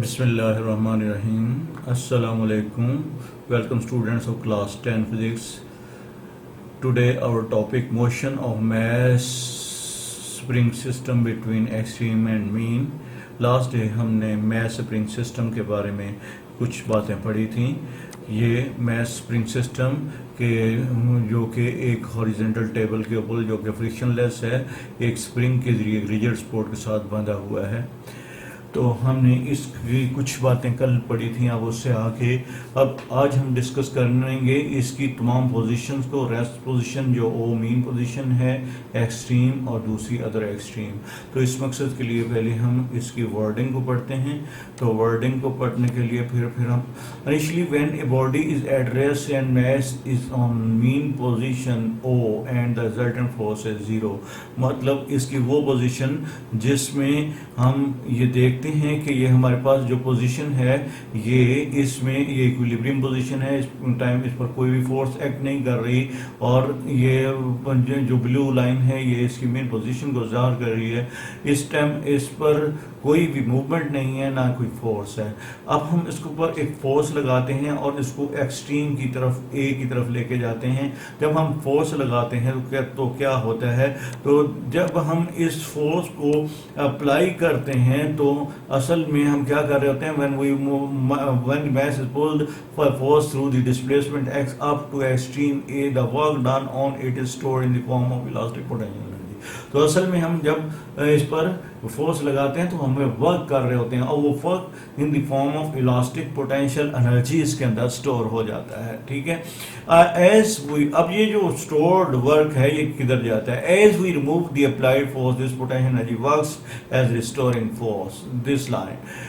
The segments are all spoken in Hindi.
Bismillahirrahmanirrahim. Assalamu alaikum. Welcome students of class 10 physics. Today our topic motion of mass spring system between extreme and mean. Last day हमने मैस स्प्रिंग सिस्टम के बारे में कुछ बातें पढ़ी थी। ये मैस स्प्रिंग सिस्टम के जो कि एक हॉरिजेंटल टेबल के ऊपर जो कि फ्रिक्शनलेस है, एक स्प्रिंग के जरिए रिजिड सपोर्ट के साथ बंधा हुआ है। तो हमने इसकी कुछ बातें कल पढ़ी थी, अब उससे आगे अब आज हम डिस्कस करेंगे इसकी तमाम पोजीशंस को। रेस्ट पोजीशन जो ओ मीन पोजीशन है, एक्सट्रीम और दूसरी अदर एक्सट्रीम। तो इस मकसद के लिए पहले हम इसकी वर्डिंग को पढ़ते हैं। तो वर्डिंग को पढ़ने के लिए फिर हम initially when a body is at rest and mass is on mean position O and the resultant force is zero. मतलब इसकी वो पोजीशन जिसमें हम ये देखते हैं कि ये हमारे पास जो पोजीशन है ये इसमें ये इक्विलिब्रियम पोजीशन है, इस टाइम इस पर कोई भी फोर्स एक्ट नहीं कर रही, और ये जो ब्लू लाइन है ये इसकी मेन पोजीशन को ज़ाहिर कर रही है। इस टाइम इस पर कोई भी मूवमेंट नहीं है, ना कोई फोर्स है। अब हम इसके ऊपर एक फोर्स लगाते हैं और इसको एक्सट्रीम की तरफ ए की तरफ लेके जाते हैं। जब हम फोर्स लगाते हैं तो क्या होता है, तो जब हम इस फोर्स को अप्लाई करते हैं तो असल में हम क्या कर रहे होते हैं, when mass is pulled for force through the displacement x up to extreme a, the work done on it is stored in the form of elastic potential energy। तो असल में हम जब इस पर फोर्स लगाते हैं तो हमें वर्क कर रहे होते हैं, और वो work in the form of elastic potential energy इसके अंदर स्टोर हो जाता है। ठीक है, एज वी अब ये जो स्टोर्ड वर्क है ये किधर जाता है, as we remove the applied force this potential energy works as restoring force this line.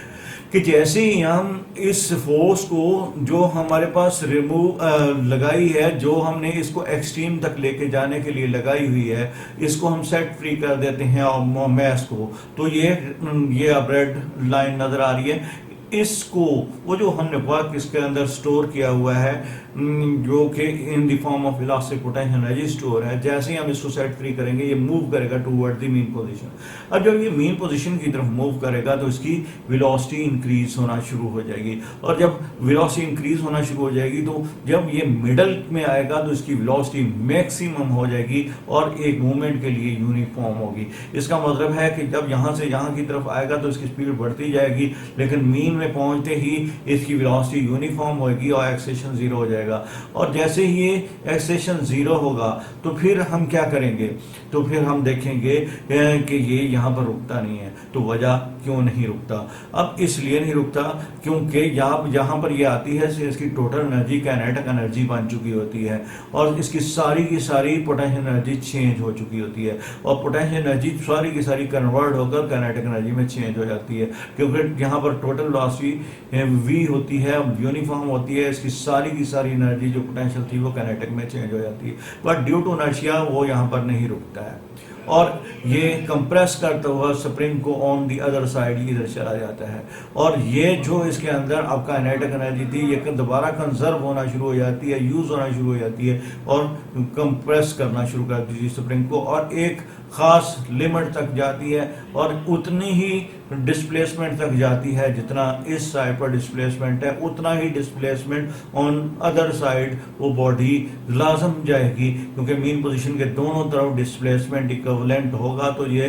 कि जैसे ही हम इस फोर्स को जो हमारे पास लगाई है, जो हमने इसको एक्सट्रीम तक लेके जाने के लिए लगाई हुई है, इसको हम सेट फ्री कर देते हैं और मैस को, तो ये अब रेड लाइन नजर आ रही है। इसको वो जो हमने वर्क इसके अंदर स्टोर किया हुआ है जो कि in the form of elastic potential energy store है, जैसे ही हम इसको सेट फ्री करेंगे ये मूव करेगा टूवर्ड द मीन पोजीशन। अब जब ये मीन पोजीशन की तरफ मूव करेगा तो इसकी वेलोसिटी इंक्रीज होना शुरू हो जाएगी, और जब वेलोसिटी इंक्रीज होना शुरू हो जाएगी तो जब ये मिडल में आएगा तो इसकी वेलोसिटी मैक्सिमम हो जाएगी और एक मूवमेंट के लिए यूनिफॉर्म होगी। इसका मतलब है कि जब यहाँ से यहाँ की तरफ आएगा तो इसकी स्पीड बढ़ती जाएगी, लेकिन मीन में पहुंचते ही इसकी वेलोसिटी यूनिफॉर्म होगी और एक्सेलेरेशन जीरो हो जाएगा। और जैसे ही ये एक्सेलेरेशन जीरो होगा तो फिर हम क्या करेंगे, तो फिर हम देखेंगे कि ये यहाँ पर रुकता नहीं है। तो वजह क्यों नहीं रुकता, अब इसलिए नहीं रुकता क्योंकि यहाँ पर ये आती है इसकी टोटल एनर्जी काइनेटिक एनर्जी बन चुकी होती है, और इसकी सारी की सारी पोटेंशियल एनर्जी चेंज हो चुकी होती है, और पोटेंशियल एनर्जी सारी की सारी कन्वर्ट होकर काइनेटिक एनर्जी में चेंज हो जाती है, क्योंकि यहाँ पर टोटल वेलोसिटी v होती है, यूनिफॉर्म होती है। इसकी सारी की सारी एनर्जी जो पोटेंशियल थी वो काइनेटिक में चेंज हो जाती है, बट ड्यू टू इनर्शिया वो यहाँ पर नहीं रुकता है, और ये कंप्रेस करता हुआ स्प्रिंग को ऑन दी अदर साइड इधर चला जाता है, और ये जो इसके अंदर अब काइनेटिक एनर्जी थी ये दोबारा कंजर्व होना शुरू हो जाती है, यूज होना शुरू हो जाती है, और कंप्रेस करना शुरू कर दी स्प्रिंग को, और एक खास लिमिट तक जाती है, और उतनी ही डिस्प्लेसमेंट तक जाती है जितना इस साइड पर डिस्प्लेसमेंट है, उतना ही डिस्प्लेसमेंट ऑन अदर साइड वो बॉडी लाजम जाएगी, क्योंकि मीन पोजीशन के दोनों तरफ डिस्प्लेसमेंट इक्विवेलेंट होगा तो ये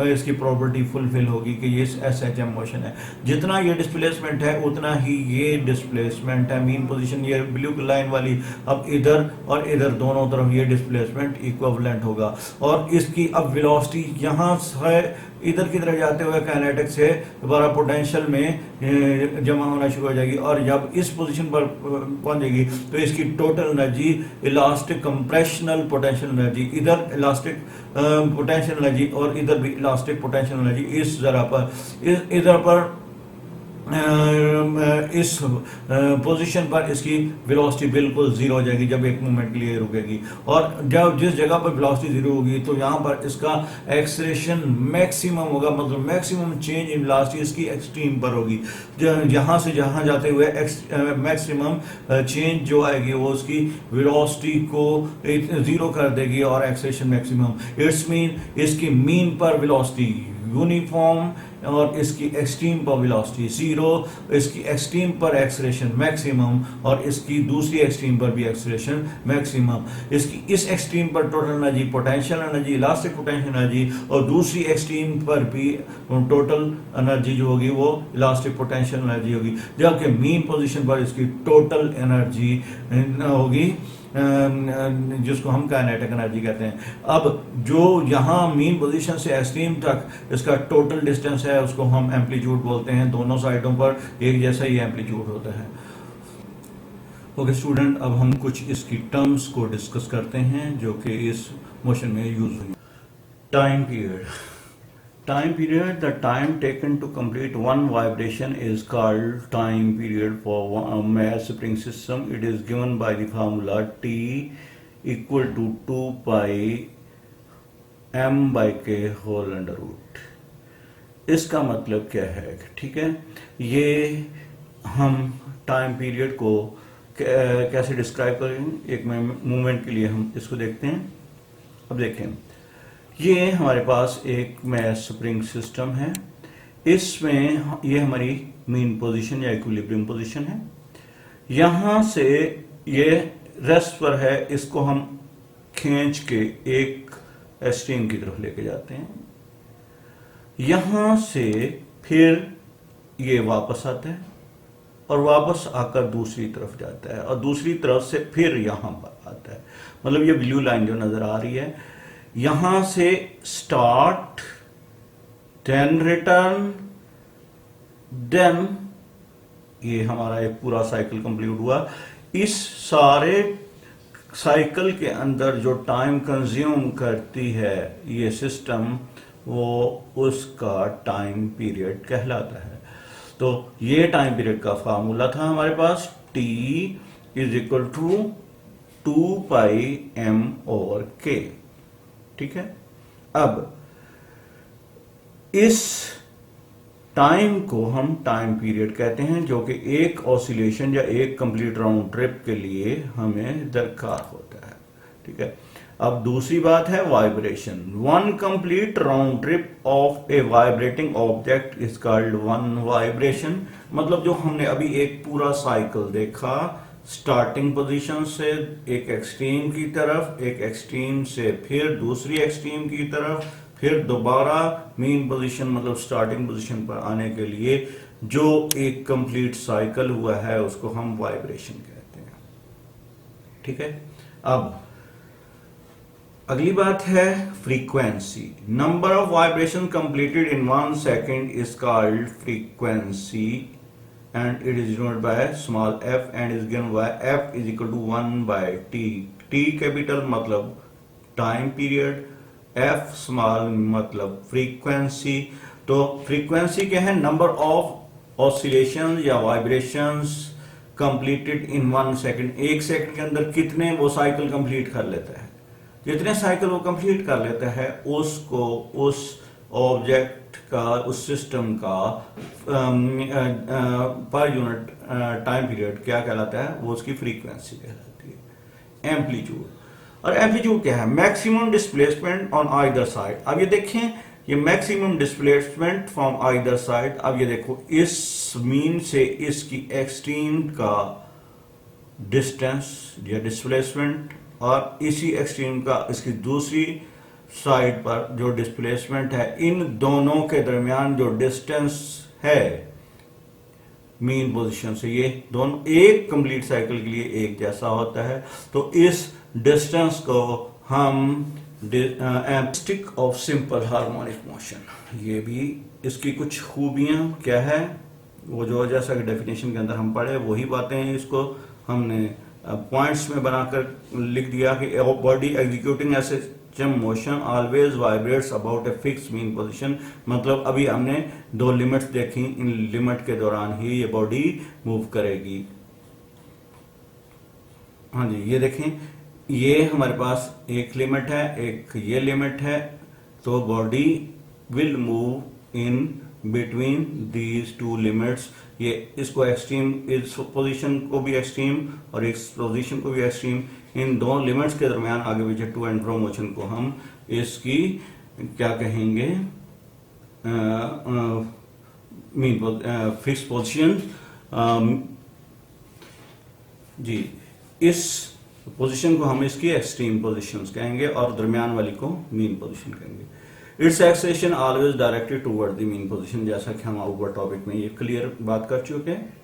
इसकी प्रॉपर्टी फुलफिल होगी कि ये SHM मोशन है। जितना ये डिस्प्लेसमेंट है उतना ही ये डिस्प्लेसमेंट है। मीन पोजीशन ये ब्लू लाइन वाली अब इधर और इधर दोनों तरफ ये डिस्प्लेसमेंट इक्विवेलेंट होगा, और इसकी अब वेलोसिटी यहाँ से इधर की तरफ जाते हुए काइनेटिक से दोबारा पोटेंशियल में जमा होना शुरू हो जाएगी, और जब इस पोजीशन पर पहुंचेगी तो इसकी total energy elastic compressional potential energy, इधर इलास्टिक पोटेंशियल एनर्जी और इधर भी इलास्टिक पोटेंशियल एनर्जी इस जगह पर इधर पर इस पोजीशन पर इसकी वेलोसिटी बिल्कुल जीरो हो जाएगी जब एक मोमेंट के लिए रुकेगी, और जब जिस जगह पर वेलोसिटी जीरो होगी तो यहाँ पर इसका एक्सेलरेशन मैक्सिमम होगा, मतलब मैक्सिमम चेंज इन वेलोसिटी इसकी एक्सट्रीम पर होगी। यहाँ से जहाँ जाते हुए मैक्सिमम चेंज जो आएगी वो उसकी वेलोसिटी को जीरो कर देगी और एक्सेलरेशन मैक्सिमम। इट्स मीन इसकी मीन पर वेलोसिटी यूनिफॉर्म और इसकी एक्सट्रीम पर वेलोसिटी 0, इसकी एक्सट्रीम पर एक्सेलरेशन मैक्सिमम और इसकी दूसरी एक्सट्रीम पर भी एक्सेलरेशन मैक्सिमम। इसकी इस एक्सट्रीम पर total energy, potential energy, elastic potential energy, और दूसरी एक्सट्रीम पर भी टोटल एनर्जी जो होगी वो इलास्टिक पोटेंशियल एनर्जी होगी, जबकि मीन पोजीशन पर इसकी टोटल एनर्जी होगी जिसको हम काइनेटिक एनर्जी कहते हैं। अब जो यहाँ मीन पोजीशन से एक्सट्रीम तक इसका टोटल डिस्टेंस है उसको हम एम्पलीट्यूड बोलते हैं। दोनों साइडों पर एक जैसा ही एम्पलीट्यूड होता है। ओके स्टूडेंट, अब हम कुछ इसकी टर्म्स को डिस्कस करते हैं जो कि इस मोशन में यूज हुई। Time period. Time period, the time taken to complete one vibration is called time period for a mass spring system. It is given by the formula T equal to 2 pi m by k whole under root. इसका मतलब क्या है? ठीक है, ये हम टाइम पीरियड को कैसे डिस्क्राइब करेंगे, एक मूवमेंट के लिए हम इसको देखते हैं। अब देखें, ये हमारे पास एक मैस स्प्रिंग सिस्टम है। इसमें ये हमारी मीन पोजीशन या इक्विलिब्रियम पोजीशन है। यहां से ये रेस्ट पर है, इसको हम खींच के एक एक्सट्रीम की तरफ लेके जाते हैं। यहां से फिर ये वापस आता है और वापस आकर दूसरी तरफ जाता है और दूसरी तरफ से फिर यहां पर आता है। मतलब ये ब्लू लाइन जो नजर आ रही है, यहां से स्टार्ट, देन रिटर्न, देन ये हमारा एक पूरा साइकिल कंप्लीट हुआ। इस सारे साइकिल के अंदर जो टाइम कंज्यूम करती है ये सिस्टम, वो उसका टाइम पीरियड कहलाता है। तो ये टाइम पीरियड का फार्मूला था हमारे पास, T is equal to 2 pi m over k। ठीक है, अब इस टाइम को हम टाइम पीरियड कहते हैं, जो कि एक ऑसिलेशन या एक कंप्लीट राउंड ट्रिप के लिए हमें दरकार होता है। ठीक है, अब दूसरी बात है vibration. One complete round trip of A vibrating object is called one vibration. मतलब जो हमने अभी एक पूरा साइकिल देखा, स्टार्टिंग पोजीशन से एक एक्सट्रीम की तरफ, एक एक्सट्रीम से फिर दूसरी एक्सट्रीम की तरफ, फिर दोबारा मीन पोजीशन मतलब स्टार्टिंग पोजीशन पर आने के लिए जो एक कंप्लीट साइकिल हुआ है उसको हम वाइब्रेशन कहते हैं। ठीक है, अब अगली बात है frequency. Number of vibration completed in 1 second is called frequency and it is denoted by small f and is given by f is equal to 1 by t. T capital मतलब टाइम पीरियड, f स्मॉल मतलब फ्रीक्वेंसी। तो फ्रीक्वेंसी क्या है? नंबर ऑफ ऑसिलेशन या वाइब्रेशंस कंप्लीटेड इन 1 सेकेंड। एक सेकंड के अंदर कितने वो साइकिल कंप्लीट कर लेता है। जितने साइकिल वो कंप्लीट कर लेता है उसको उस ऑब्जेक्ट का, उस सिस्टम का पर यूनिट टाइम पीरियड क्या कहलाता है? वो उसकी फ्रीक्वेंसी कहलाती है। एम्पलीट्यूड, और एम्पलीट्यूड क्या है? Maximum displacement on either side. अब ये देखें, ये maximum displacement from either side. अब ये देखो, इस मीन से इसकी एक्सट्रीम का डिस्टेंस या डिस्प्लेसमेंट और इसी एक्सट्रीम का इसकी दूसरी साइड पर जो डिस्प्लेसमेंट है, इन दोनों के दरमियान जो डिस्टेंस है मीन पोजीशन से, ये दोनों एक कंप्लीट साइकिल के लिए एक जैसा होता है। तो इस डिस्टेंस को हम stick of simple harmonic motion, ये भी इसकी कुछ खूबियां क्या है, वो जो जैसा कि डेफिनेशन के अंदर हम पढ़े वही बातें हैं। इसको हमने पॉइंट्स में बनाकर लिख दिया कि बॉडी एग्जीक्यूटिंग ऐसे motion always vibrates about a fix mean position. मतलब अभी हमने 2 लिमिट्स देखी, इन लिमिट के दौरान ही ये बॉडी मूव करेगी। हाँ जी, ये देखें, ये हमारे पास एक लिमिट है, एक ये लिमिट है। तो body will move in between these 2 limits. ये इसको एक्सट्रीम, इस पोजीशन को भी एक्सट्रीम और इस पोजीशन को भी एक्सट्रीम, इन दोनों लिमिट्स के दरमियान आगे पीछे टू एंड फ्रो मोशन को हम इसकी क्या कहेंगे? मीन फिक्स पोजीशन जी, इस पोजीशन को हम इसकी एक्सट्रीम पोजीशंस कहेंगे और दरमियान वाली को मीन पोजीशन कहेंगे। Its acceleration always directed toward the mean position, जैसा कि हम ऊपर टॉपिक में ये क्लियर बात कर चुके हैं।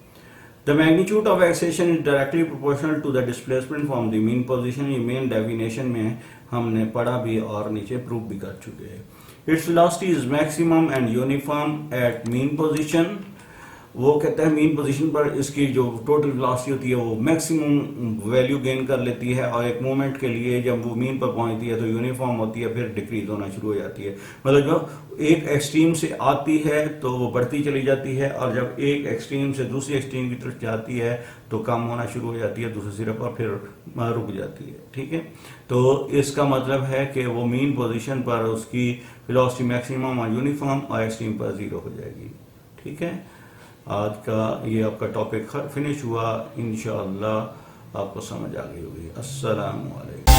The magnitude of acceleration is directly proportional to the displacement from the mean position। ये मेन डेफिनेशन में हमने पढ़ा भी और नीचे प्रूव भी कर चुके हैं। Its velocity is maximum and uniform at mean position। वो कहता है मीन पोजीशन पर इसकी जो टोटल वेलोसिटी होती है वो मैक्सिमम वैल्यू गेन कर लेती है, और एक मोमेंट के लिए जब वो मीन पर पहुंचती है तो यूनिफॉर्म होती है, फिर डिक्रीज होना शुरू हो जाती है। मतलब जब एक एक्सट्रीम से आती है तो वो बढ़ती चली जाती है, और जब एक एक्सट्रीम से दूसरी एक्सट्रीम की तरफ जाती है तो कम होना शुरू हो जाती है दूसरे सिरे पर, फिर रुक जाती है। ठीक है, तो इसका मतलब है कि वो मीन पोजीशन पर उसकी वेलोसिटी मैक्सिमम और यूनिफॉर्म और एक्सट्रीम पर जीरो हो जाएगी। ठीक है, आज का ये आपका टॉपिक फिनिश हुआ। इंशाअल्लाह आपको समझ आ गई होगी। अस्सलाम वालेकुम।